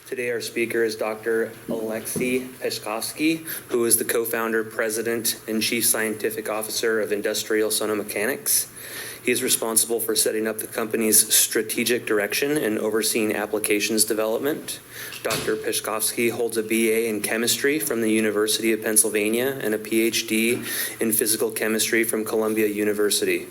Today our speaker is Dr. Alexey Peshkovsky, who is the co-founder, president, and chief scientific officer of Industrial Sonomechanics. He is responsible for setting up the company's strategic direction and overseeing applications development. Dr. Peshkovsky holds a BA in chemistry from the University of Pennsylvania and a PhD in physical chemistry from Columbia University.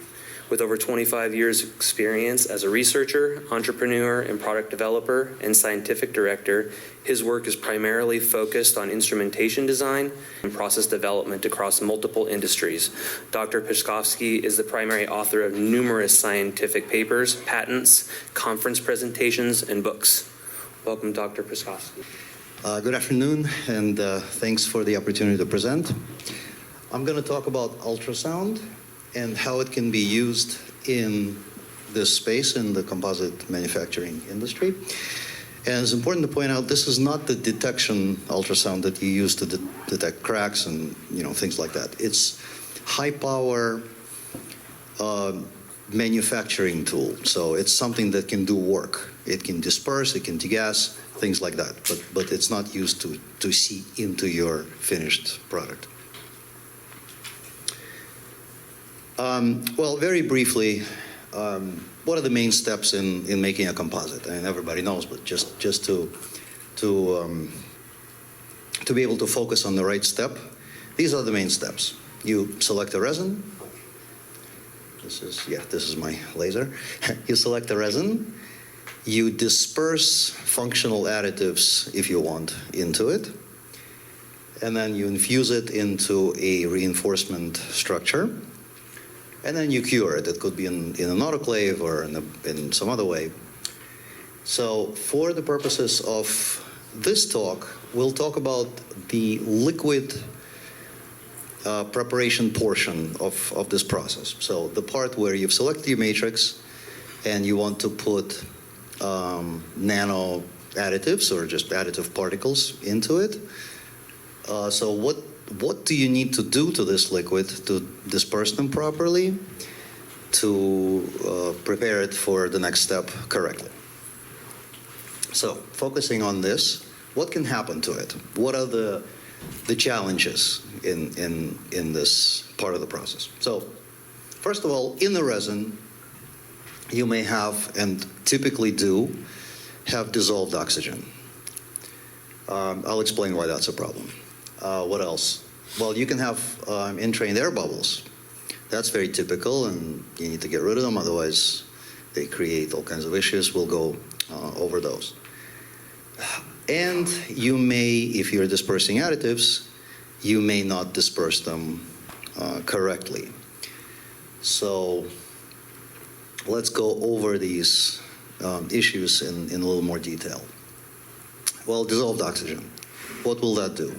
With over 25 years of experience as a researcher, entrepreneur, and product developer and scientific director, his work is primarily focused on instrumentation design and process development across multiple industries. Dr. Peshkovsky is the primary author of numerous scientific papers, patents, conference presentations, and books. Welcome, Dr. Peshkovsky. Good afternoon, and thanks for the opportunity to present. I'm going to talk about ultrasound and how it can be used in this space in the composite manufacturing industry. And it's important to point out this is not the detection ultrasound that you use to detect cracks and things like that. It's high power manufacturing tool. So it's something that can do work. It can disperse, it can degas, things like that. But it's not used to see into your finished product. Well, very briefly, what are the main steps in making a composite? I mean, everybody knows, but just to be able to focus on the right step, these are the main steps. You select a resin. This is my laser. You select the resin. You disperse functional additives, if you want, into it. And then you infuse it into a reinforcement structure. And then you cure it. It could be in an autoclave or in some other way. So for the purposes of this talk, we'll talk about the liquid preparation portion of this process. So the part where you've selected your matrix and you want to put nano additives or just additive particles into it. So what do you need to do to this liquid to disperse them properly, to prepare it for the next step correctly? So focusing on this, what can happen to it? What are the challenges in this part of the process? So first of all, in the resin, you may have, and typically do, have dissolved oxygen. I'll explain why that's a problem. What else? Well, you can have entrained air bubbles. That's very typical, and you need to get rid of them, otherwise they create all kinds of issues. We'll go over those. And you may, if you're dispersing additives, you may not disperse them correctly. So let's go over these issues in a little more detail. Well, dissolved oxygen, what will that do?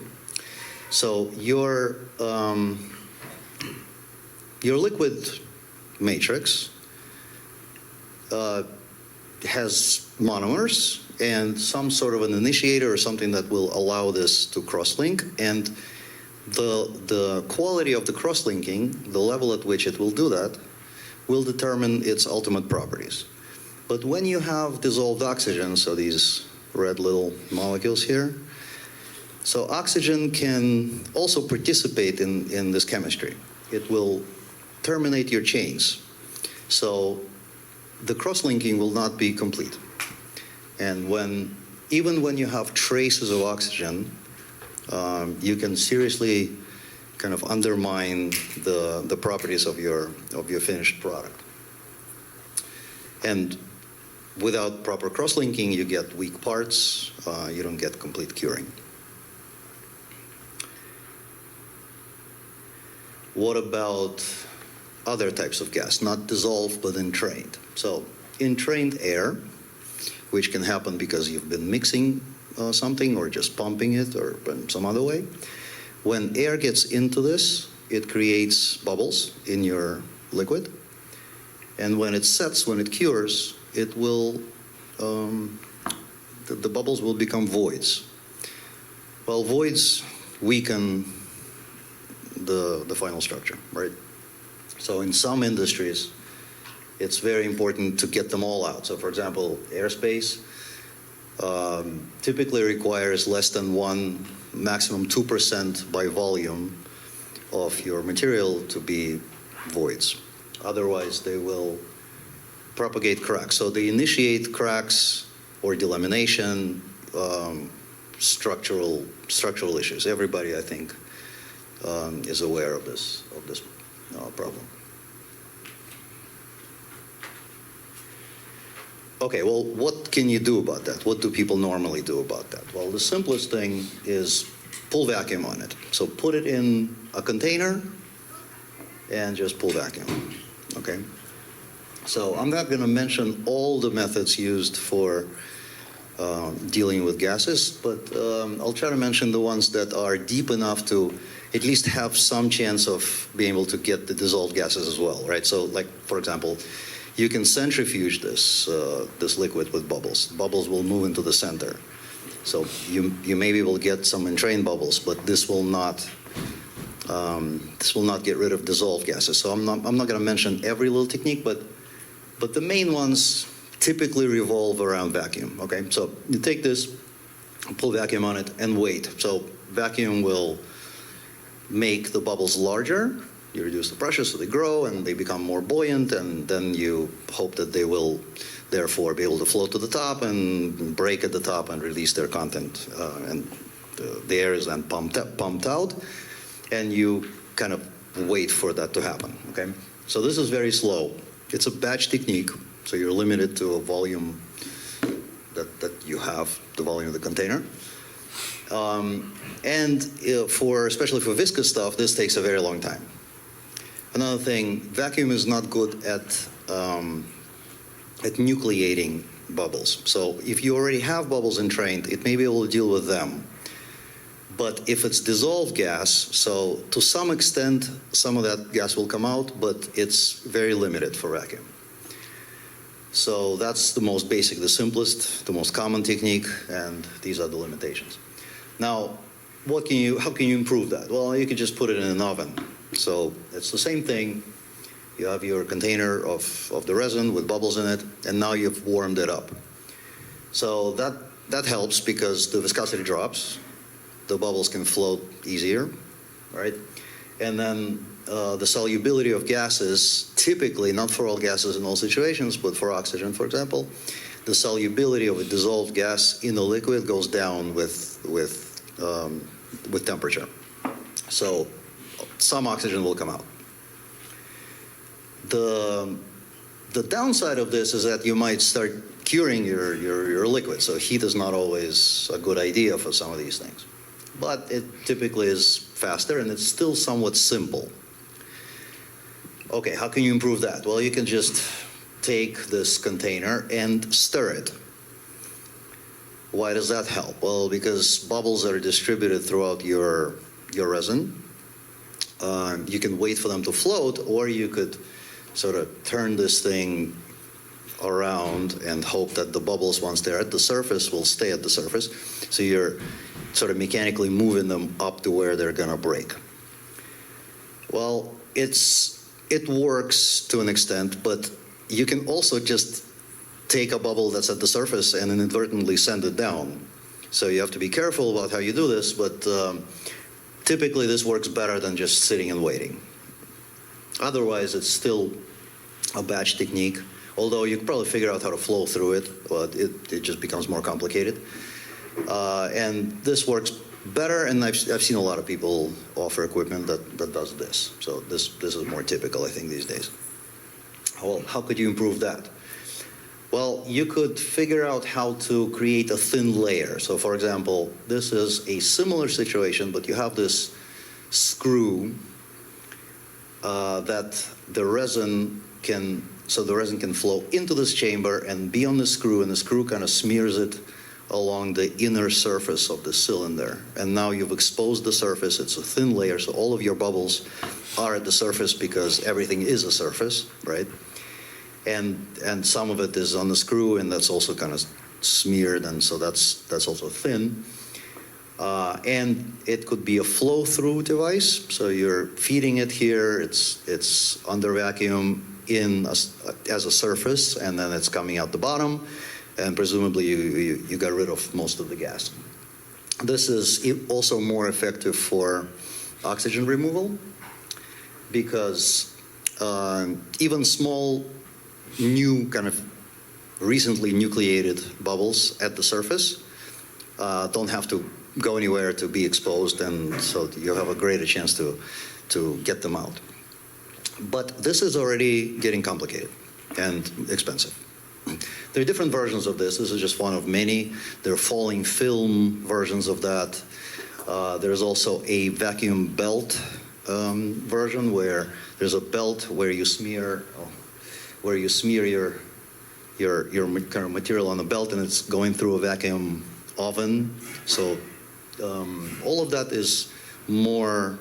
So your liquid matrix has monomers and some sort of an initiator or something that will allow this to cross-link. And the quality of the cross-linking, the level at which it will do that, will determine its ultimate properties. But when you have dissolved oxygen, so these red little molecules here, so oxygen can also participate in this chemistry. It will terminate your chains. So the cross-linking will not be complete. And even when you have traces of oxygen, you can seriously kind of undermine the properties of your finished product. And without proper cross-linking, you get weak parts. You don't get complete curing. What about other types of gas? Not dissolved, but entrained. So entrained air, which can happen because you've been mixing something or just pumping it or in some other way. When air gets into this, it creates bubbles in your liquid. And when it sets, when it cures, it will, the bubbles will become voids. Well, voids weaken the final structure, right? So in some industries, it's very important to get them all out. So for example, aerospace, typically requires less than 1, maximum 2% by volume of your material to be voids. Otherwise, they will propagate cracks. So they initiate cracks or delamination, structural issues. Everybody, I think, is aware of this problem. Okay, well, what can you do about that? What do people normally do about that? Well, the simplest thing is pull vacuum on it. So put it in a container and just pull vacuum, okay? So I'm not going to mention all the methods used for dealing with gases, but I'll try to mention the ones that are deep enough to at least have some chance of being able to get the dissolved gases as well, right? So, like, for example, you can centrifuge this liquid with bubbles. Bubbles will move into the center. So you may be able to get some entrained bubbles, but this will not get rid of dissolved gases. So I'm not going to mention every little technique, but the main ones typically revolve around vacuum, okay? So you take this, pull vacuum on it, and wait. So vacuum will make the bubbles larger. You reduce the pressure so they grow and they become more buoyant, and then you hope that they will therefore be able to float to the top and break at the top and release their content, and the air is then pumped out, and you kind of wait for that to happen, okay? So this is very slow. It's a batch technique, so you're limited to a volume that you have, the volume of the container. And especially for viscous stuff, this takes a very long time. Another thing, vacuum is not good at nucleating bubbles. So if you already have bubbles entrained, it may be able to deal with them. But if it's dissolved gas, so to some extent, some of that gas will come out, but it's very limited for vacuum. So that's the most basic, the simplest, the most common technique, and these are the limitations. Now, how can you improve that? Well, you can just put it in an oven. So it's the same thing. You have your container of the resin with bubbles in it, and now you've warmed it up. So that helps because the viscosity drops. The bubbles can float easier, right? And then the solubility of gases, typically, not for all gases in all situations, but for oxygen, for example, the solubility of a dissolved gas in a liquid goes down with temperature. So some oxygen will come out. The downside of this is that you might start curing your liquid. So heat is not always a good idea for some of these things. But it typically is faster, and it's still somewhat simple. Okay, how can you improve that? Well, you can just take this container and stir it. Why does that help? Well, because bubbles are distributed throughout your resin. You can wait for them to float, or you could sort of turn this thing around and hope that the bubbles, once they're at the surface, will stay at the surface. So you're sort of mechanically moving them up to where they're going to break. Well, it works to an extent, but you can also just take a bubble that's at the surface and inadvertently send it down. So you have to be careful about how you do this, but typically this works better than just sitting and waiting. Otherwise, it's still a batch technique, although you can probably figure out how to flow through it, but it just becomes more complicated. And this works better, and I've seen a lot of people offer equipment that does this. So this is more typical, I think, these days. Well, how could you improve that? Well, you could figure out how to create a thin layer. So for example, this is a similar situation, but you have this screw that the resin can flow into this chamber and be on the screw, and the screw kind of smears it along the inner surface of the cylinder. And now you've exposed the surface. It's a thin layer, so all of your bubbles are at the surface because everything is a surface, right? And some of it is on the screw, and that's also kind of smeared, and so that's also thin. And it could be a flow-through device, so you're feeding it here. It's under vacuum as a surface, and then it's coming out the bottom. and presumably you got rid of most of the gas. This is also more effective for oxygen removal because even small, new kind of recently nucleated bubbles at the surface don't have to go anywhere to be exposed, and so you have a greater chance to get them out. But this is already getting complicated and expensive. There are different versions of this. This is just one of many. There are falling film versions of that. There's also a vacuum belt version where there's a belt where you smear your kind of material on the belt, and it's going through a vacuum oven. So all of that is more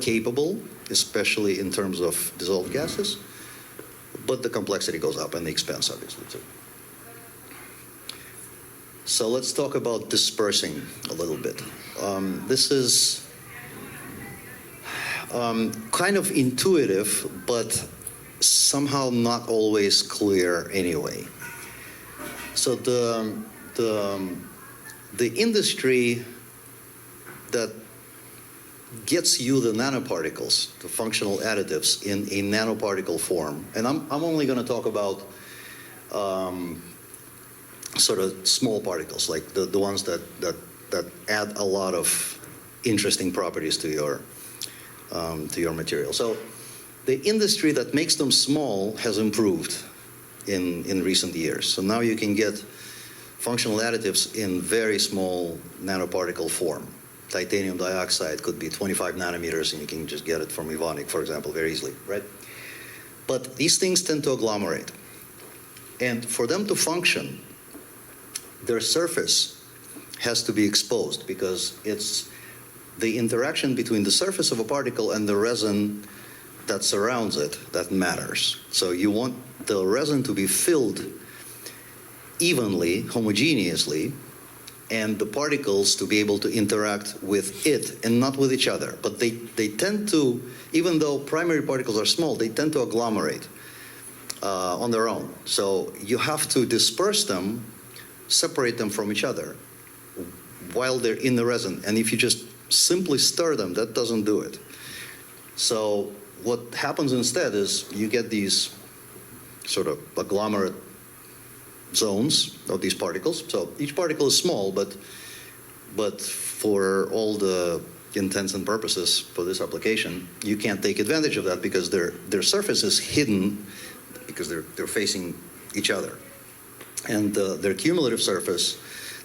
capable, especially in terms of dissolved gases. But the complexity goes up and the expense obviously too. So let's talk about dispersing a little bit. This is kind of intuitive, but somehow not always clear anyway. So the industry that gets you the nanoparticles, the functional additives in a nanoparticle form, and I'm only going to talk about sort of small particles, like the ones that add a lot of interesting properties to your material. So the industry that makes them small has improved in recent years. So now you can get functional additives in very small nanoparticle form. Titanium dioxide could be 25 nanometers, and you can just get it from Evonik, for example, very easily, right? But these things tend to agglomerate. And for them to function, their surface has to be exposed because it's the interaction between the surface of a particle and the resin that surrounds it that matters. So you want the resin to be filled evenly, homogeneously, and the particles to be able to interact with it and not with each other. But they tend to, even though primary particles are small, they tend to agglomerate on their own. So you have to disperse them, separate them from each other while they're in the resin. And if you just simply stir them, that doesn't do it. So what happens instead is you get these sort of agglomerate zones of these particles. So each particle is small, but for all the intents and purposes for this application, you can't take advantage of that because their surface is hidden because they're facing each other. And their cumulative surface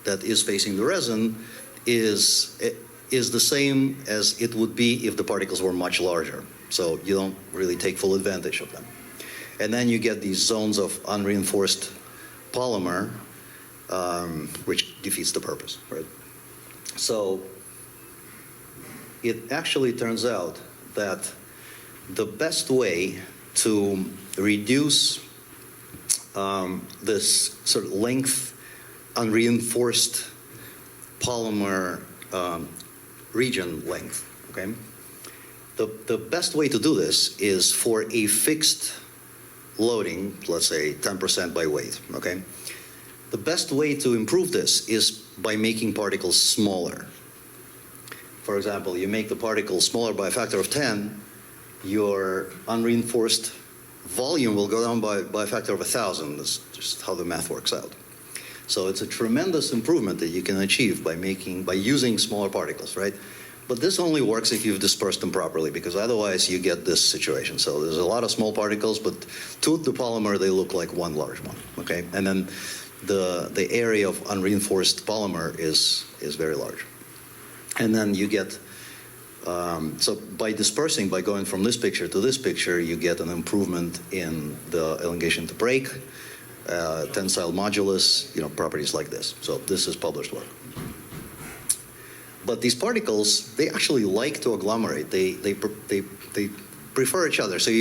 that is facing the resin is the same as it would be if the particles were much larger. So you don't really take full advantage of them. And then you get these zones of unreinforced polymer, which defeats the purpose, right? So it actually turns out that the best way to reduce this sort of length unreinforced polymer region length, okay? The best way to do this is for a fixed loading, let's say 10% by weight, okay? The best way to improve this is by making particles smaller. For example, you make the particle smaller by a factor of 10, your unreinforced volume will go down by a factor of 1,000. That's just how the math works out. So it's a tremendous improvement that you can achieve by using smaller particles, right? But this only works if you've dispersed them properly, because otherwise you get this situation. So there's a lot of small particles, but to the polymer, they look like one large one, okay? And then the area of unreinforced polymer is very large. And then you get, so by dispersing, by going from this picture to this picture, you get an improvement in the elongation to break, tensile modulus, properties like this. So this is published work. But these particles, they actually like to agglomerate. They prefer each other. So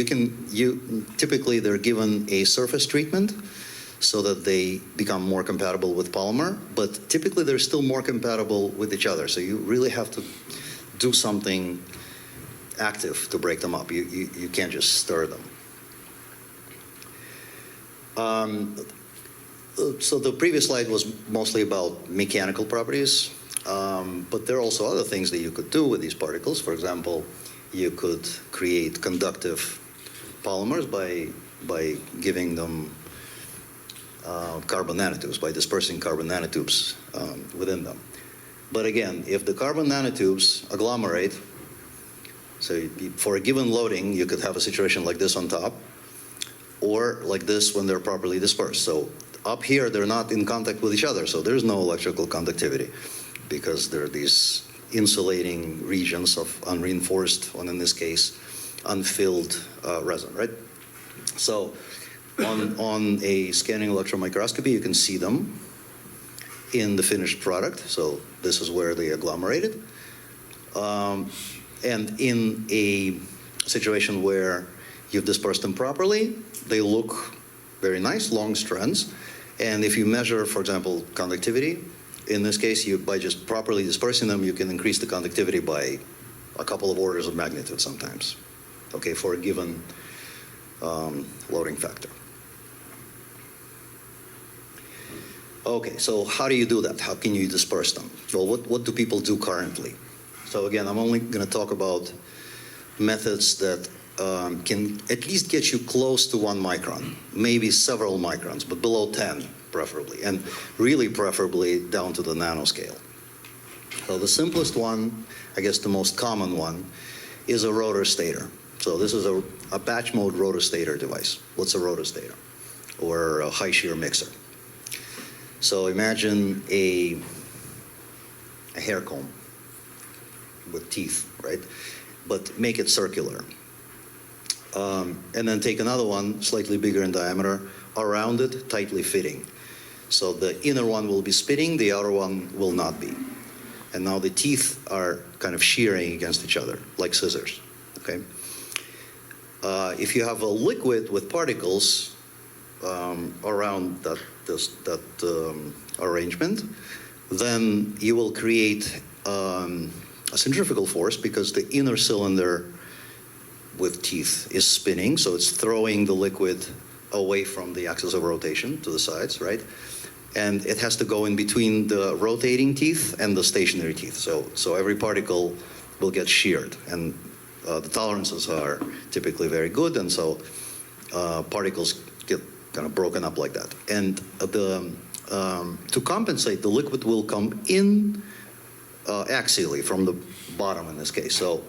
typically they're given a surface treatment so that they become more compatible with polymer, but typically they're still more compatible with each other. So you really have to do something active to break them up. You can't just stir them. So the previous slide was mostly about mechanical properties, but there are also other things that you could do with these particles. For example, you could create conductive polymers by giving them carbon nanotubes, by dispersing carbon nanotubes within them. But again, if the carbon nanotubes agglomerate, so for a given loading, you could have a situation like this on top, or like this when they're properly dispersed. So up here, they're not in contact with each other, so there's no electrical conductivity because there are these insulating regions of unreinforced, and in this case, unfilled resin, right? So on a scanning electron microscopy, you can see them in the finished product. So this is where they agglomerated. And in a situation where you've dispersed them properly, they look very nice, long strands. And if you measure, for example, conductivity, in this case, by just properly dispersing them, you can increase the conductivity by a couple of orders of magnitude sometimes, okay, for a given loading factor. Okay, so how do you do that? How can you disperse them? Well, what do people do currently? So again, I'm only going to talk about methods that can at least get you close to 1 micron, maybe several microns, but below 10 preferably, and really preferably down to the nanoscale. So the simplest one, I guess the most common one, is a rotor-stator. So this is a batch mode rotor-stator device. What's a rotor-stator? Or a high shear mixer. So imagine a hair comb with teeth, right? But make it circular. And then take another one, slightly bigger in diameter, around it, tightly fitting. So the inner one will be spinning, the outer one will not be. And now the teeth are kind of shearing against each other, like scissors, okay? If you have a liquid with particles around that arrangement, then you will create a centrifugal force because the inner cylinder with teeth is spinning, so it's throwing the liquid away from the axis of rotation to the sides, right? And it has to go in between the rotating teeth and the stationary teeth. So every particle will get sheared, and the tolerances are typically very good, and so particles get kind of broken up like that. And to compensate, the liquid will come in axially from the bottom in this case. So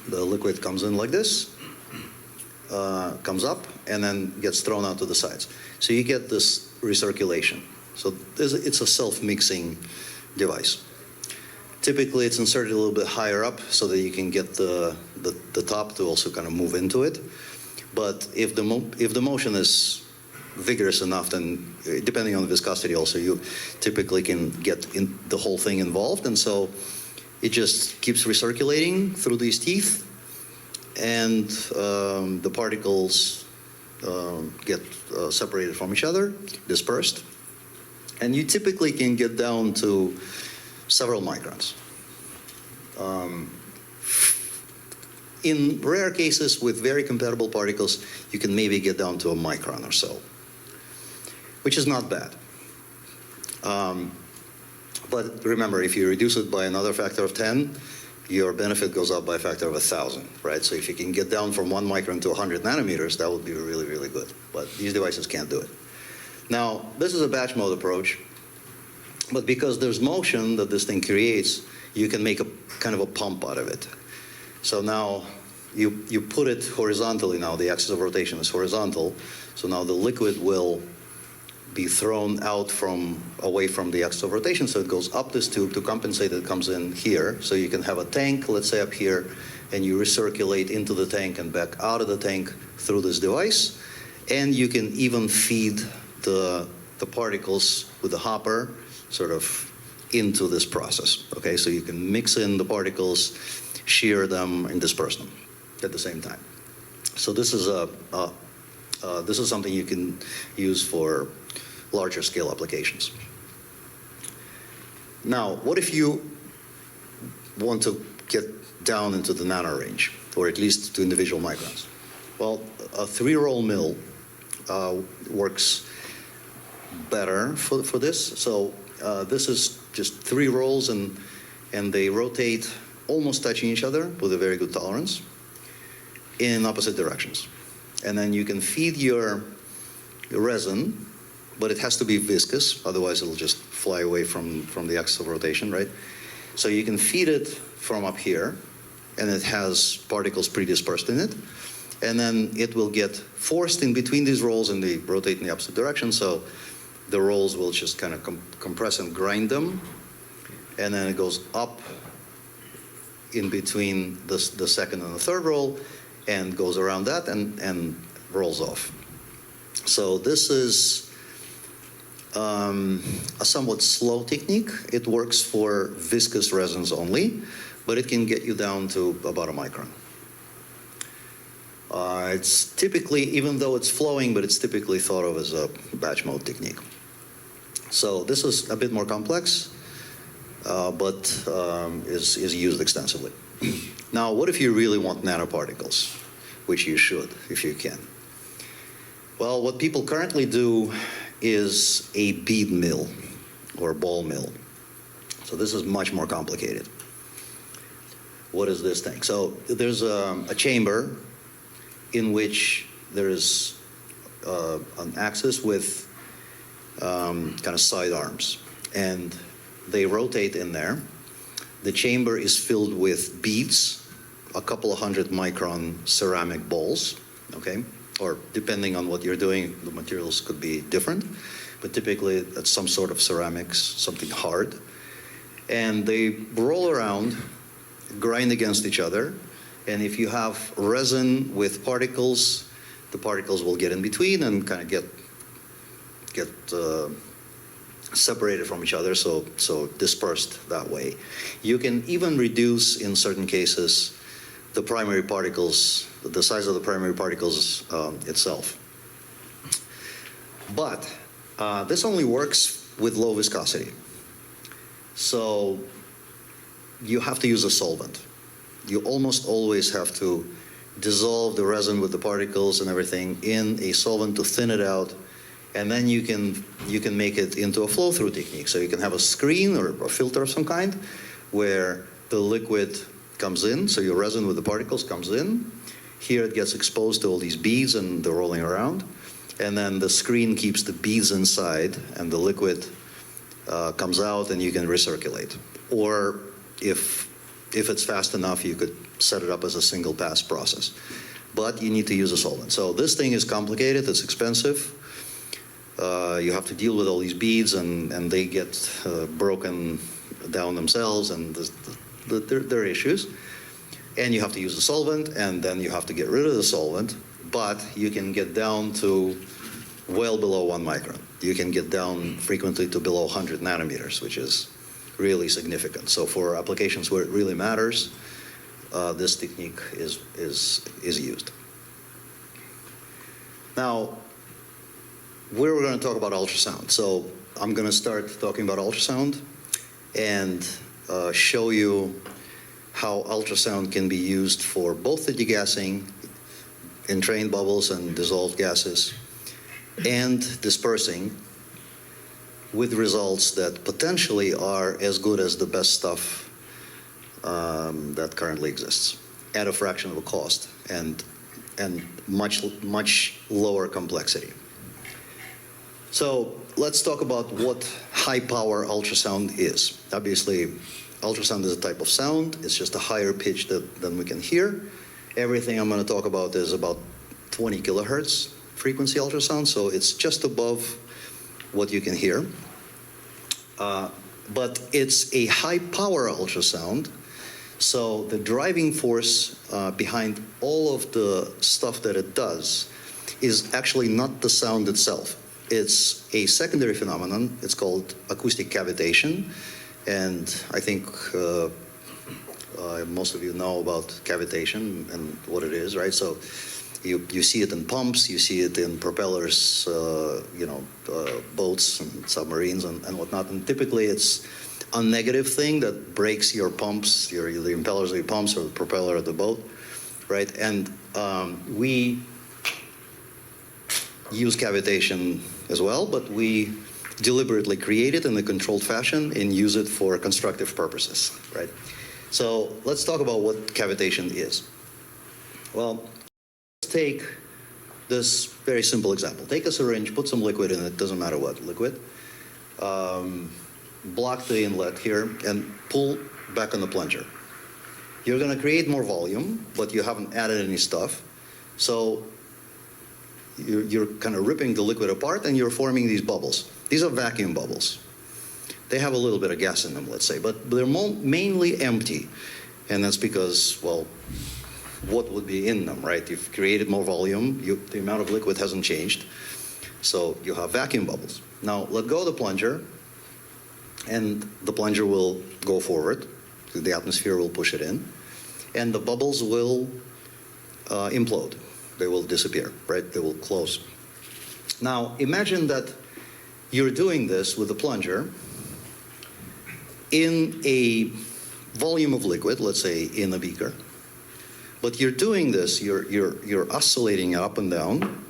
the liquid comes in like this, comes up, and then gets thrown out to the sides. So you get this recirculation. So it's a self-mixing device. Typically, it's inserted a little bit higher up so that you can get the top to also kind of move into it. But if the motion is vigorous enough, then depending on the viscosity also, you typically can get the whole thing involved. And so it just keeps recirculating through these teeth, and the particles get separated from each other, dispersed. And you typically can get down to several microns. In rare cases with very compatible particles, you can maybe get down to a micron or so, which is not bad. But remember, if you reduce it by another factor of 10, your benefit goes up by a factor of 1,000, right? So if you can get down from 1 micron to 100 nanometers, that would be really, really good. But these devices can't do it. Now, this is a batch mode approach, but because there's motion that this thing creates, you can make a kind of a pump out of it. So now you put it horizontally now, the axis of rotation is horizontal, so now the liquid will be thrown out away from the axis of rotation, so it goes up this tube to compensate. It comes in here, so you can have a tank, let's say up here, and you recirculate into the tank and back out of the tank through this device, and you can even feed the particles with the hopper sort of into this process. Okay, so you can mix in the particles, shear them, and disperse them at the same time. So this is something you can use for larger scale applications. Now, what if you want to get down into the nano range, or at least to individual microns? Well, a 3-roll mill works better for this. So this is just 3 rolls, and they rotate almost touching each other with a very good tolerance in opposite directions. And then you can feed your resin, but it has to be viscous, otherwise it'll just fly away from the axis of rotation, right? So you can feed it from up here, and it has particles pre-dispersed in it, and then it will get forced in between these rolls, and they rotate in the opposite direction, so the rolls will just kind of compress and grind them, and then it goes up in between the second and the third roll, and goes around that and rolls off. So this is a somewhat slow technique. It works for viscous resins only, but it can get you down to about a micron. It's typically, even though it's flowing, but it's typically thought of as a batch mode technique. So this is a bit more complex, but is used extensively. Now, what if you really want nanoparticles, which you should, if you can? Well, what people currently do is a bead mill or ball mill. So this is much more complicated. What is this thing? So there's a chamber in which there is an axis with kind of side arms, and they rotate in there. The chamber is filled with beads, a couple of 100 micron ceramic balls, okay? Or depending on what you're doing, the materials could be different, but typically it's some sort of ceramics, something hard. And they roll around, grind against each other, and if you have resin with particles, the particles will get in between and kind of get separated from each other, so dispersed that way. You can even reduce, in certain cases, the primary particles, the size of the primary particles itself. But this only works with low viscosity. So you have to use a solvent. You almost always have to dissolve the resin with the particles and everything in a solvent to thin it out, and then you can make it into a flow-through technique. So you can have a screen or a filter of some kind where the liquid comes in, so your resin with the particles comes in. Here it gets exposed to all these beads and they're rolling around. And then the screen keeps the beads inside and the liquid comes out and you can recirculate. Or if it's fast enough, you could set it up as a single pass process. But you need to use a solvent. So this thing is complicated, it's expensive. You have to deal with all these beads and they get broken down themselves, and there are issues. And you have to use a solvent, and then you have to get rid of the solvent, but you can get down to well below 1 micron. You can get down frequently to below 100 nanometers, which is really significant. So for applications where it really matters, this technique is used. Now, we're going to talk about ultrasound. So I'm going to start talking about ultrasound and show you how ultrasound can be used for both the degassing, entrained bubbles and dissolved gases, and dispersing, with results that potentially are as good as the best stuff that currently exists, at a fraction of the cost and much lower complexity. So let's talk about what high power ultrasound is. Obviously, ultrasound is a type of sound. It's just a higher pitch than we can hear. Everything I'm going to talk about is about 20 kilohertz frequency ultrasound, so it's just above what you can hear. But it's a high power ultrasound, so the driving force behind all of the stuff that it does is actually not the sound itself. It's a secondary phenomenon. It's called acoustic cavitation. And I think most of you know about cavitation and what it is, right? So you see it in pumps, you see it in propellers, boats and submarines and whatnot. And typically it's a negative thing that breaks your pumps, the impellers of your pumps or the propeller of the boat, right? And we use cavitation as well, but we deliberately create it in a controlled fashion and use it for constructive purposes, right? So let's talk about what cavitation is. Well, let's take this very simple example. Take a syringe, put some liquid in it, doesn't matter what liquid, block the inlet here, and pull back on the plunger. You're going to create more volume, but you haven't added any stuff. So you're kind of ripping the liquid apart and you're forming these bubbles. These are vacuum bubbles. They have a little bit of gas in them, let's say, but they're mainly empty. And that's because, well, what would be in them, right? You've created more volume, the amount of liquid hasn't changed. So you have vacuum bubbles. Now let go of the plunger, and the plunger will go forward. The atmosphere will push it in, and the bubbles will implode. They will disappear, right? They will close. Now imagine that you're doing this with the plunger in a volume of liquid, let's say in a beaker. But you're doing this, you're oscillating up and down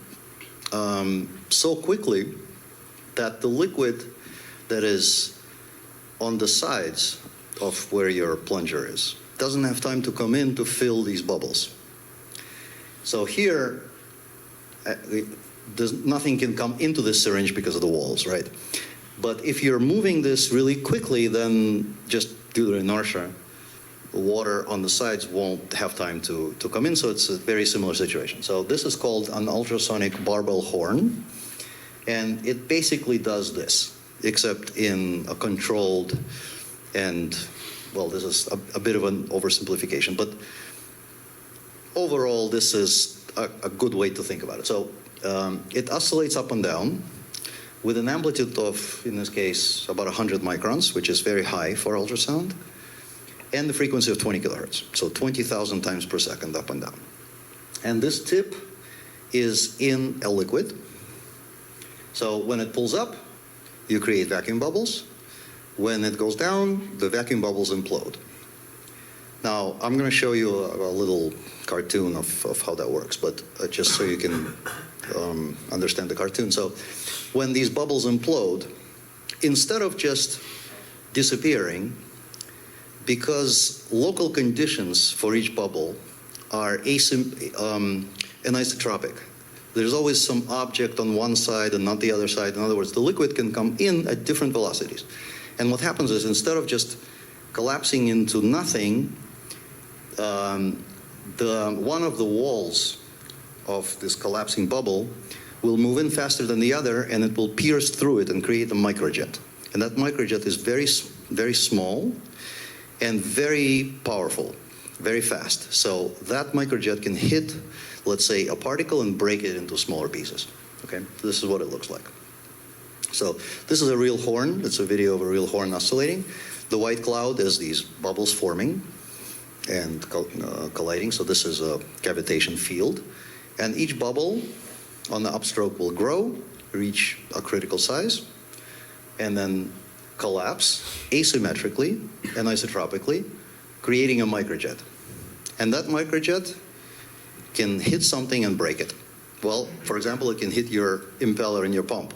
so quickly that the liquid that is on the sides of where your plunger is doesn't have time to come in to fill these bubbles. So here, nothing can come into this syringe because of the walls, right? But if you're moving this really quickly, then just due to inertia, water on the sides won't have time to come in, so it's a very similar situation. So this is called an ultrasonic barbell horn, and it basically does this, except in a controlled and, well, this is a bit of an oversimplification, but overall this is a good way to think about it. So it oscillates up and down with an amplitude of, in this case, about 100 microns, which is very high for ultrasound, and the frequency of 20 kilohertz, so 20,000 times per second up and down. And this tip is in a liquid. So when it pulls up, you create vacuum bubbles. When it goes down, the vacuum bubbles implode. Now, I'm going to show you a little cartoon of how that works, but just so you can understand the cartoon. So when these bubbles implode, instead of just disappearing, because local conditions for each bubble are anisotropic. There's always some object on one side and not the other side. In other words, the liquid can come in at different velocities. And what happens is, instead of just collapsing into nothing, one of the walls of this collapsing bubble will move in faster than the other, and it will pierce through it and create a microjet. And that microjet is very, very small and very powerful, very fast. So that microjet can hit, let's say, a particle and break it into smaller pieces. Okay, this is what it looks like. So this is a real horn. It's a video of a real horn oscillating. The white cloud is these bubbles forming and colliding. So this is a cavitation field. And each bubble on the upstroke will grow, reach a critical size, and then collapse asymmetrically, anisotropically, creating a microjet. And that microjet can hit something and break it. Well, for example, it can hit your impeller in your pump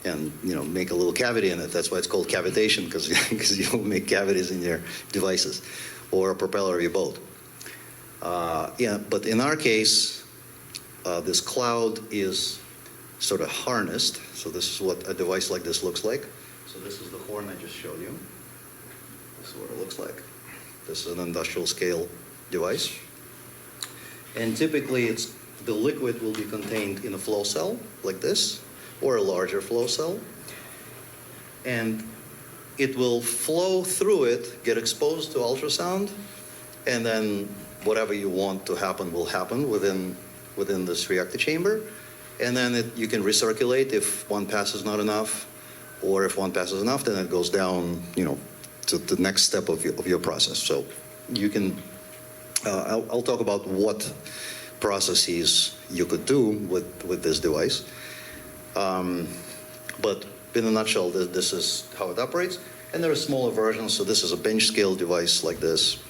and, you know, make a little cavity in it. That's why it's called cavitation, because you make cavities in your devices, or a propeller of your boat. Yeah, but in our case, this cloud is sort of harnessed. So this is what a device like this looks like. So this is the horn I just showed you. This is what it looks like. This is an industrial scale device. And typically the liquid will be contained in a flow cell like this, or a larger flow cell. And it will flow through it, get exposed to ultrasound, and then whatever you want to happen will happen within this reactor chamber. And then you can recirculate if one pass is not enough, or if one passes enough, then it goes down, you know, to the next step of your process. So you can, I'll talk about what processes you could do with this device. But in a nutshell, this is how it operates. And there are smaller versions. So this is a bench scale device like this.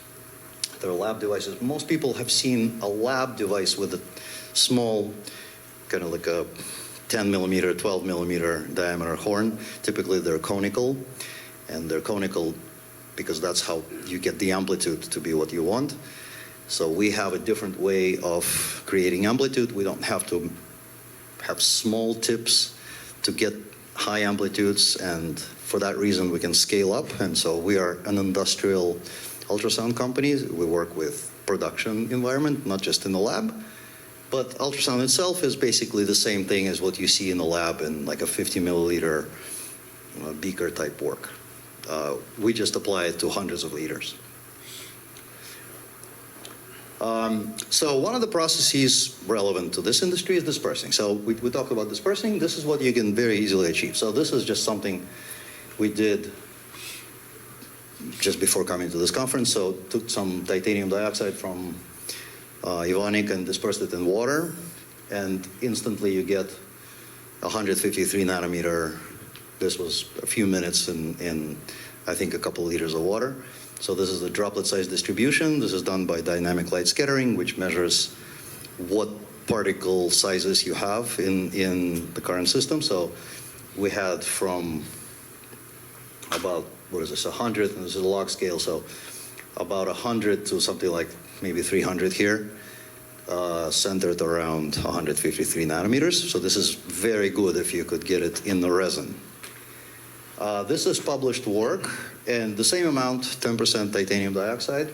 There are lab devices. Most people have seen a lab device with a small, kind of like a 10 millimeter, 12 millimeter diameter horn. Typically they're conical, and they're conical because that's how you get the amplitude to be what you want. So we have a different way of creating amplitude. We don't have to have small tips to get high amplitudes, and for that reason we can scale up. And so we are an industrial ultrasound company. We work with production environment, not just in the lab. But ultrasound itself is basically the same thing as what you see in the lab in like a 50 milliliter beaker type work. We just apply it to hundreds of liters. So one of the processes relevant to this industry is dispersing. So we talked about dispersing. This is what you can very easily achieve. So this is just something we did just before coming to this conference. So took some titanium dioxide from Evonik and dispersed it in water, and instantly you get 153 nanometer. This was a few minutes in I think a couple liters of water. So this is the droplet size distribution. This is done by dynamic light scattering, which measures what particle sizes you have in the current system. So we had from about, what is this, 100, and this is a log scale, so about 100 to something like maybe 300 here, centered around 153 nanometers. So this is very good if you could get it in the resin. This is published work, and the same amount, 10% titanium dioxide,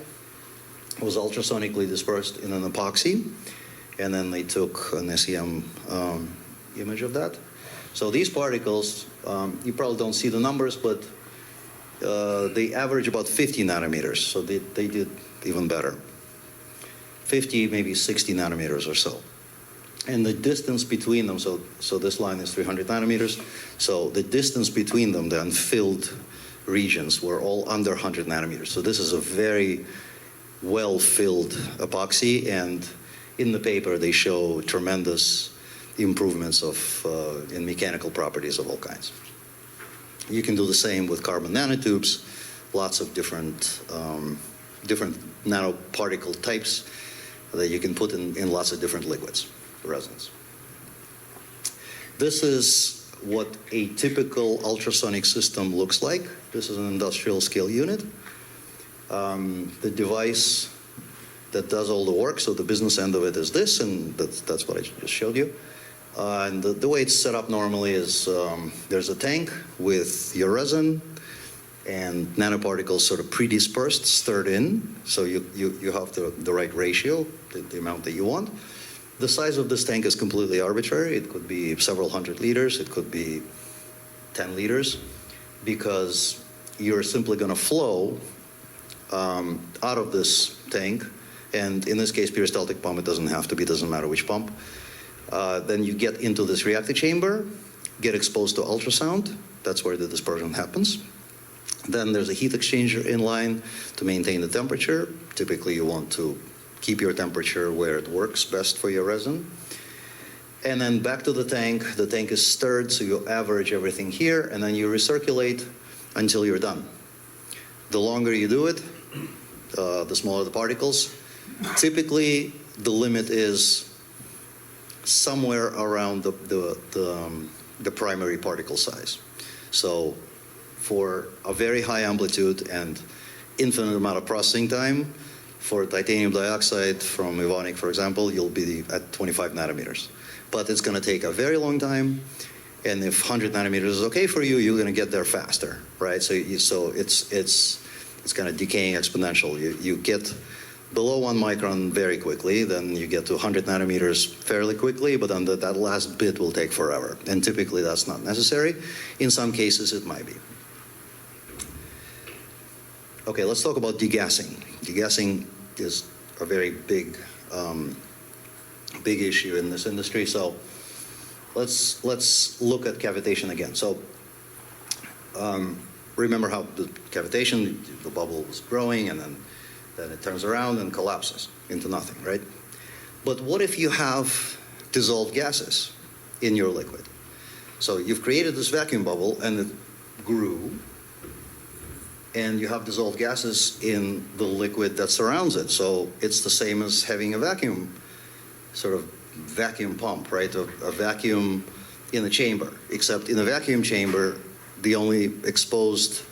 was ultrasonically dispersed in an epoxy, and then they took an SEM image of that. So these particles, you probably don't see the numbers, but they average about 50 nanometers, so they did even better. 50, maybe 60 nanometers or so. And the distance between them, so this line is 300 nanometers, so the distance between them, the unfilled regions, were all under 100 nanometers. So this is a very well-filled epoxy, and in the paper they show tremendous improvements in mechanical properties of all kinds. You can do the same with carbon nanotubes, lots of different nanoparticle types that you can put in lots of different liquids, resins. This is what a typical ultrasonic system looks like. This is an industrial scale unit. The device that does all the work, so the business end of it is this, and that's what I just showed you. And the way it's set up normally is there's a tank with your resin and nanoparticles sort of pre-dispersed, stirred in, so you have the right ratio, the amount that you want. The size of this tank is completely arbitrary. It could be several hundred liters, it could be 10 liters, because you're simply going to flow out of this tank, and in this case, peristaltic pump, it doesn't have to be, doesn't matter which pump. Then you get into this reactor chamber, get exposed to ultrasound. That's where the dispersion happens. Then there's a heat exchanger in line to maintain the temperature. Typically, you want to keep your temperature where it works best for your resin. And then back to the tank. The tank is stirred, so you average everything here, and then you recirculate until you're done. The longer you do it, the smaller the particles. Typically, the limit is somewhere around the primary particle size. So for a very high amplitude and infinite amount of processing time, for titanium dioxide from Evonik, for example, you'll be at 25 nanometers. But it's going to take a very long time, and if 100 nanometers is okay for you, you're going to get there faster, right? So it's kind of decaying exponential. You get below 1 micron very quickly, then you get to 100 nanometers fairly quickly, but then that last bit will take forever. And typically that's not necessary. In some cases it might be. Okay, let's talk about degassing. Degassing is a very big issue in this industry. So let's look at cavitation again. So remember how the cavitation, the bubble was growing, and then it turns around and collapses into nothing, right? But what if you have dissolved gases in your liquid? So you've created this vacuum bubble and it grew, and you have dissolved gases in the liquid that surrounds it. So it's the same as having a vacuum, sort of vacuum pump, right? A vacuum in a chamber, except in a vacuum chamber, the only exposed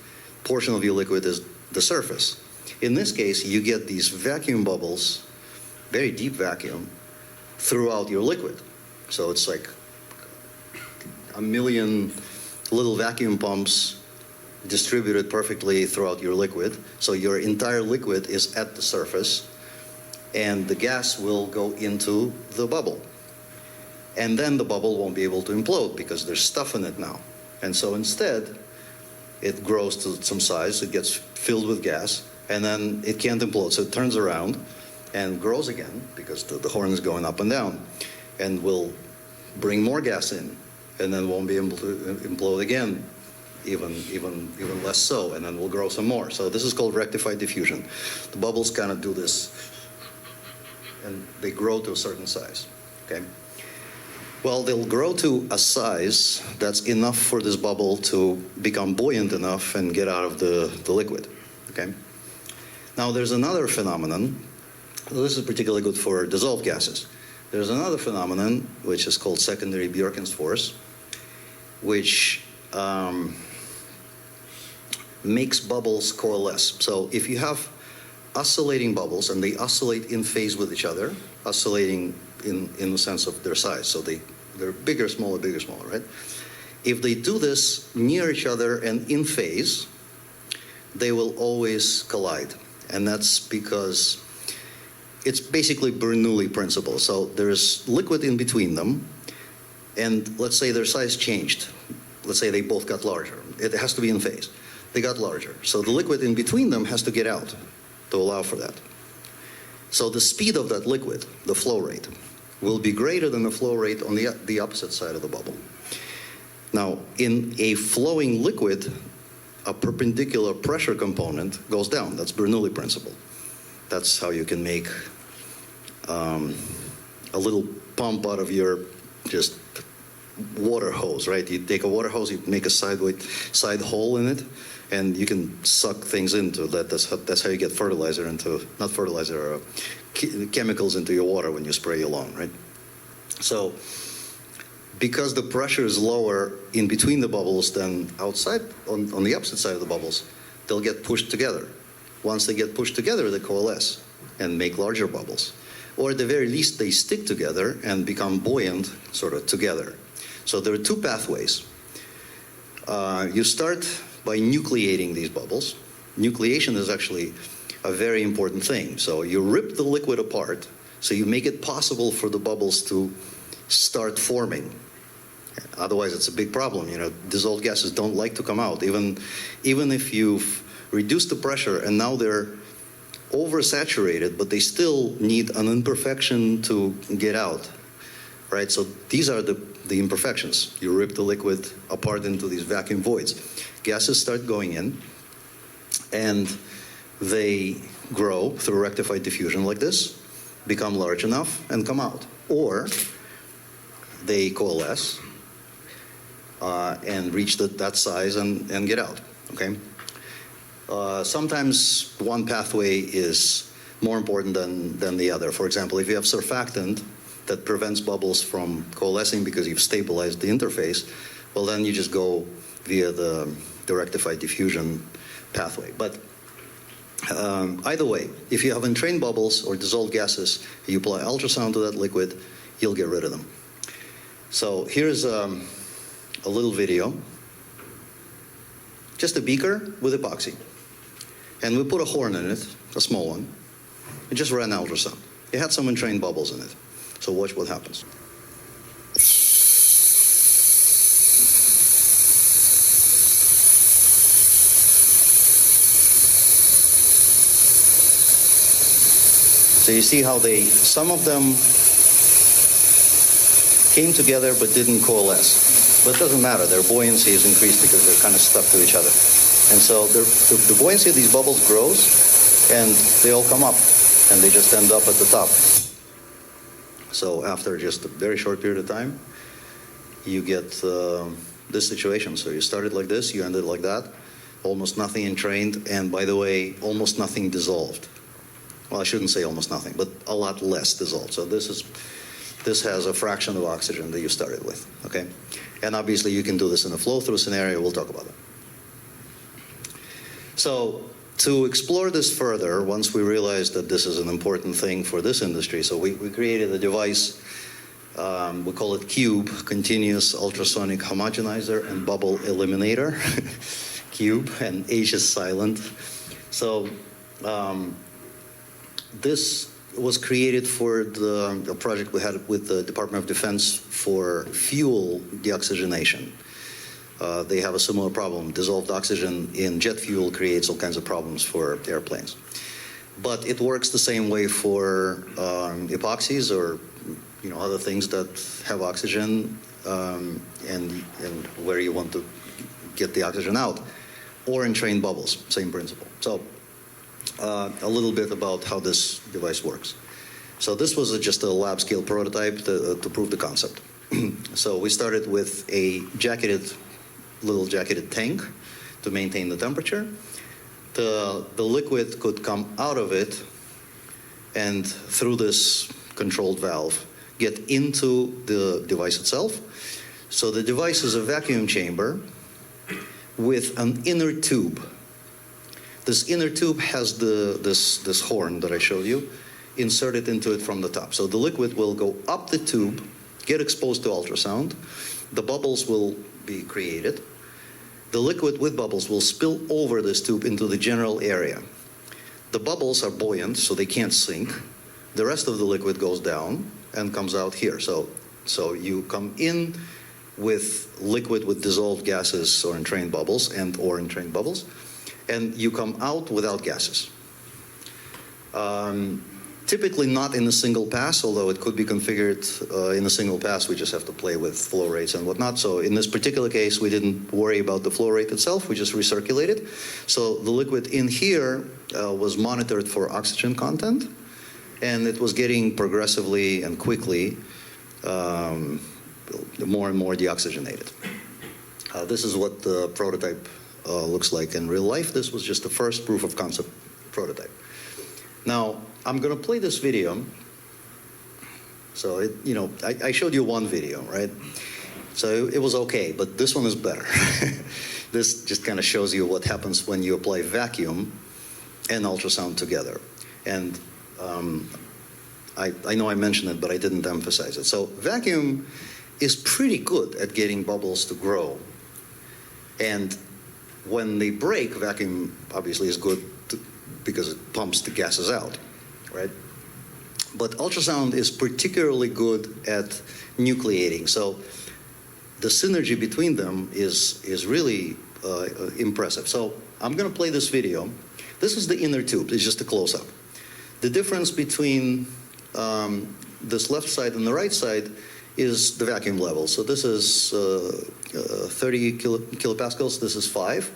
portion of your liquid is the surface. In this case, you get these vacuum bubbles, very deep vacuum, throughout your liquid. So it's like a million little vacuum pumps distributed perfectly throughout your liquid. So your entire liquid is at the surface, and the gas will go into the bubble. And then the bubble won't be able to implode because there's stuff in it now. And so instead, it grows to some size, it gets filled with gas, and then it can't implode. So it turns around and grows again because the horn is going up and down, and will bring more gas in, and then won't be able to implode again, even less so, and then we'll grow some more. So this is called rectified diffusion. The bubbles kind of do this, and they grow to a certain size, okay? Well, they'll grow to a size that's enough for this bubble to become buoyant enough and get out of the liquid, okay? Now there's another phenomenon. This is particularly good for dissolved gases. There's another phenomenon which is called secondary Bjorken's force, which makes bubbles coalesce. So if you have oscillating bubbles, and they oscillate in phase with each other, oscillating in the sense of their size, so they're bigger, smaller, right? If they do this near each other and in phase, they will always collide. And that's because it's basically Bernoulli principle. So there's liquid in between them, and let's say their size changed. Let's say they both got larger. It has to be in phase. They got larger. So the liquid in between them has to get out to allow for that. So the speed of that liquid, the flow rate, will be greater than the flow rate on the opposite side of the bubble. Now, in a flowing liquid, a perpendicular pressure component goes down. That's Bernoulli principle. That's how you can make a little pump out of your just water hose, right? You take a water hose, you make a side hole in it, and you can suck things into that. That's how you get fertilizer into, not fertilizer, chemicals into your water when you spray your lawn, right? So because the pressure is lower in between the bubbles than outside, on the opposite side of the bubbles, they'll get pushed together. Once they get pushed together, they coalesce and make larger bubbles. Or at the very least, they stick together and become buoyant, sort of together. So there are two pathways. You start by nucleating these bubbles. Nucleation is actually a very important thing. So you rip the liquid apart, so you make it possible for the bubbles to start forming. Otherwise, it's a big problem. You know, dissolved gases don't like to come out, even if you've reduced the pressure and now they're oversaturated, but they still need an imperfection to get out, right? So these are the imperfections. You rip the liquid apart into these vacuum voids. Gases start going in, and they grow through rectified diffusion like this, become large enough, and come out. Or they coalesce and reach that size and get out, okay? Sometimes one pathway is more important than the other. For example, if you have surfactant that prevents bubbles from coalescing because you've stabilized the interface, well, then you just go via the rectified diffusion pathway. But either way, if you have entrained bubbles or dissolved gases, you apply ultrasound to that liquid, you'll get rid of them. So here's a little video. Just a beaker with epoxy. And we put a horn in it, a small one, and just ran ultrasound. It had some entrained bubbles in it. So watch what happens. So you see how some of them came together but didn't coalesce. But it doesn't matter, their buoyancy is increased because they're kind of stuck to each other. And so the buoyancy of these bubbles grows, and they all come up, and they just end up at the top. So after just a very short period of time, you get this situation. So you started like this, you ended like that, almost nothing entrained, and by the way, almost nothing dissolved. Well, I shouldn't say almost nothing, but a lot less dissolved. So this has a fraction of oxygen that you started with, okay? And obviously you can do this in a flow-through scenario. We'll talk about that. So to explore this further, once we realized that this is an important thing for this industry, so we created a device, we call it CUHBE, Continuous Ultrasonic Homogenizer and Bubble Eliminator. CUHBE, and H is silent. So this was created for the project we had with the Department of Defense for fuel deoxygenation. They have a similar problem. Dissolved oxygen in jet fuel creates all kinds of problems for airplanes. But it works the same way for epoxies or other things that have oxygen and where you want to get the oxygen out, or entrained bubbles, same principle. So a little bit about how this device works. So this was just a lab scale prototype to prove the concept. So we started with a little jacketed tank to maintain the temperature. The liquid could come out of it and through this controlled valve get into the device itself. So the device is a vacuum chamber with an inner tube. This inner tube has this horn that I showed you inserted into it from the top. So the liquid will go up the tube, get exposed to ultrasound. The bubbles will be created. The liquid with bubbles will spill over this tube into the general area. The bubbles are buoyant, so they can't sink. The rest of the liquid goes down and comes out here. So you come in with liquid with dissolved gases or entrained bubbles or entrained bubbles, and you come out without gases. Typically not in a single pass, although it could be configured in a single pass. We just have to play with flow rates and whatnot. So in this particular case, we didn't worry about the flow rate itself. We just recirculated. So the liquid in here was monitored for oxygen content, and it was getting progressively and quickly more and more deoxygenated. This is what the prototype looks like in real life. This was just the first proof of concept prototype. Now, I'm going to play this video. So, I showed you one video, right? So it was okay, but this one is better. This just kind of shows you what happens when you apply vacuum and ultrasound together. And I know I mentioned it, but I didn't emphasize it. So vacuum is pretty good at getting bubbles to grow. And when they break, vacuum obviously is good because it pumps the gases out, right? But ultrasound is particularly good at nucleating. So the synergy between them is really impressive. So I'm going to play this video. This is the inner tube. It's just a close-up. The difference between this left side and the right side is the vacuum level. So this is 30 kilopascals. This is 5.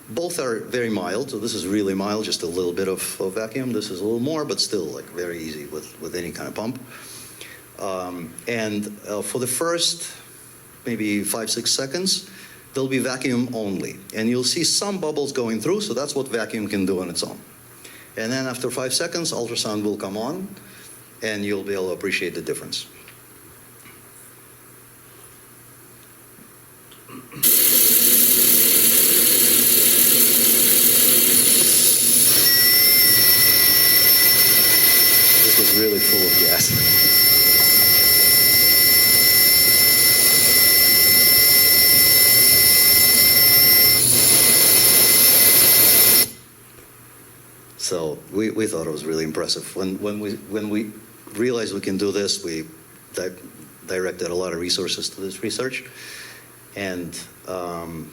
Both are very mild. So this is really mild, just a little bit of vacuum. This is a little more, but still like very easy with any kind of pump. And for the first maybe 5-6 seconds, there'll be vacuum only. And you'll see some bubbles going through, so that's what vacuum can do on its own. And then after 5 seconds, ultrasound will come on, and you'll be able to appreciate the difference. This was really full of gas. So we thought it was really impressive. When we realized we can do this, we directed a lot of resources to this research. And I'll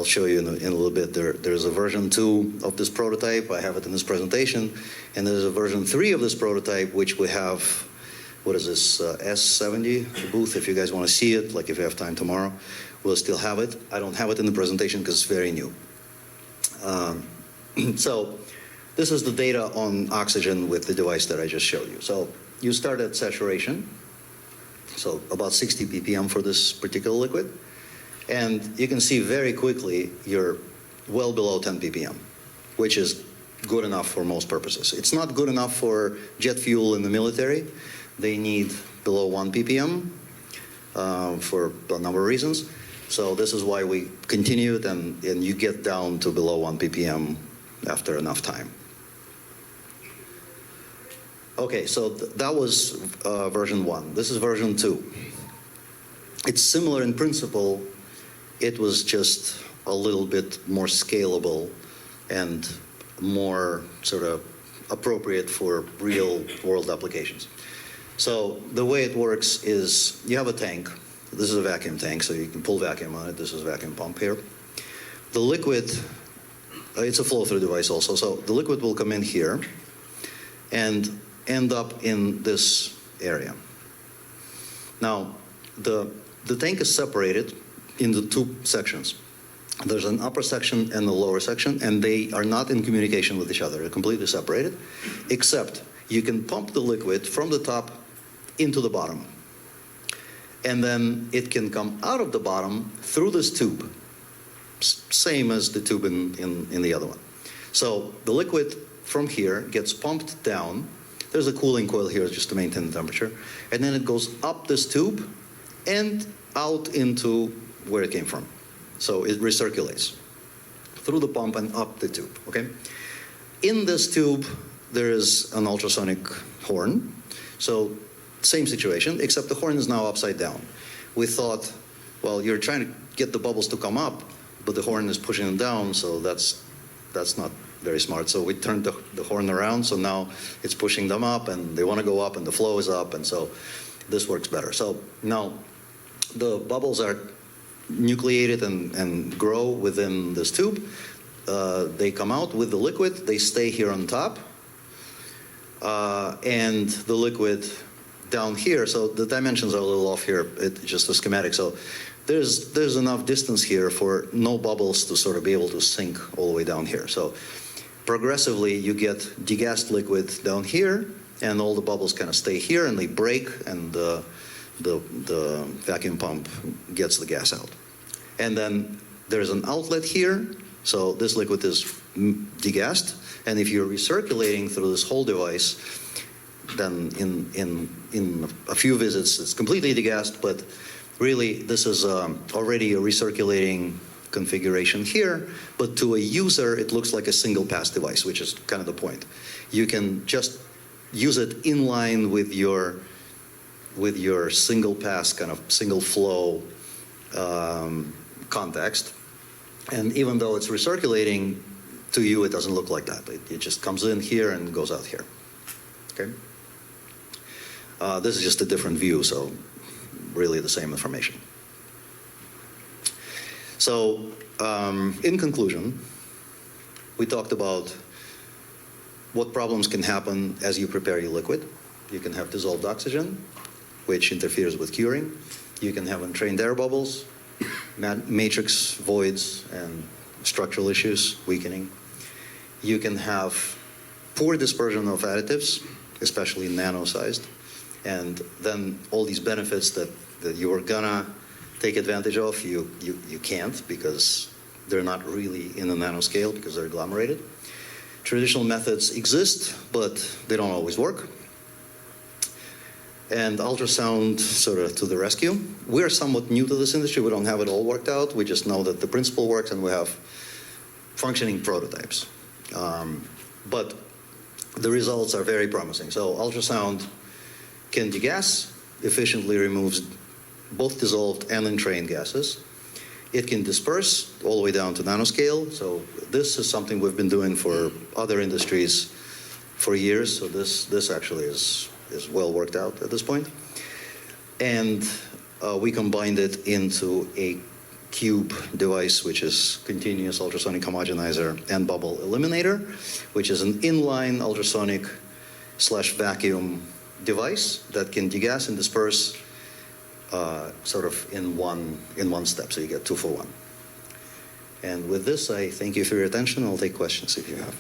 show you in a little bit. There's a version 2 of this prototype. I have it in this presentation. And there's a version 3 of this prototype, which we have, what is this, S70 booth, if you guys want to see it, like if you have time tomorrow, we'll still have it. I don't have it in the presentation because it's very new. So this is the data on oxygen with the device that I just showed you. So you start at saturation, so about 60 ppm for this particular liquid. And you can see very quickly you're well below 10 ppm, which is good enough for most purposes. It's not good enough for jet fuel in the military. They need below 1 ppm. for a number of reasons. So this is why we continued, and you get down to below 1 ppm after enough time. Okay, so that was version 1. This is version 2. It's similar in principle. It was just a little bit more scalable and more sort of appropriate for real world applications. So the way it works is you have a tank. This is a vacuum tank, so you can pull vacuum on it. This is a vacuum pump here. The liquid, it's a flow-through device also, so the liquid will come in here and end up in this area. Now, the tank is separated into 2 sections. There's an upper section and a lower section, and they are not in communication with each other. They're completely separated, except you can pump the liquid from the top into the bottom. And then it can come out of the bottom through this tube, same as the tube in the other one. So the liquid from here gets pumped down. There's a cooling coil here just to maintain the temperature. And then it goes up this tube and out into where it came from. So it recirculates through the pump and up the tube, okay? In this tube, there is an ultrasonic horn. So same situation, except the horn is now upside down. We thought, well, you're trying to get the bubbles to come up, but the horn is pushing them down, so that's not very smart. So we turned the horn around, so now it's pushing them up, and they want to go up, and the flow is up, and so this works better. So now the bubbles are nucleated and grow within this tube. They come out with the liquid. They stay here on top. And the liquid down here, so the dimensions are a little off here, it's just a schematic. So there's enough distance here for no bubbles to sort of be able to sink all the way down here. So progressively, you get degassed liquid down here, and all the bubbles kind of stay here, and they break, and the vacuum pump gets the gas out. And then there's an outlet here, so this liquid is degassed, and if you're recirculating through this whole device, then in a few visits it's completely degassed, but really this is already a recirculating configuration here, but to a user it looks like a single pass device, which is kind of the point. You can just use it in line with your single pass, kind of single flow context. And even though it's recirculating, to you it doesn't look like that. It just comes in here and goes out here. Okay? This is just a different view, so really the same information. So in conclusion, we talked about what problems can happen as you prepare your liquid. You can have dissolved oxygen, which interferes with curing. You can have entrained air bubbles, matrix voids, and structural issues, weakening. You can have poor dispersion of additives, especially nano-sized, and then all these benefits that you were gonna take advantage of, you can't, because they're not really in the nanoscale because they're agglomerated. Traditional methods exist, but they don't always work. And ultrasound sort of to the rescue. We're somewhat new to this industry. We don't have it all worked out. We just know that the principle works, and we have functioning prototypes. But the results are very promising. So ultrasound can degas, efficiently removes both dissolved and entrained gases. It can disperse all the way down to nanoscale. So this is something we've been doing for other industries for years. So this actually is well worked out at this point. And we combined it into a CUHBE device, which is continuous ultrasonic homogenizer and bubble eliminator, which is an inline ultrasonic / vacuum device that can degas and disperse sort of in one step, so you get 2 for 1. And with this, I thank you for your attention. I'll take questions if you have.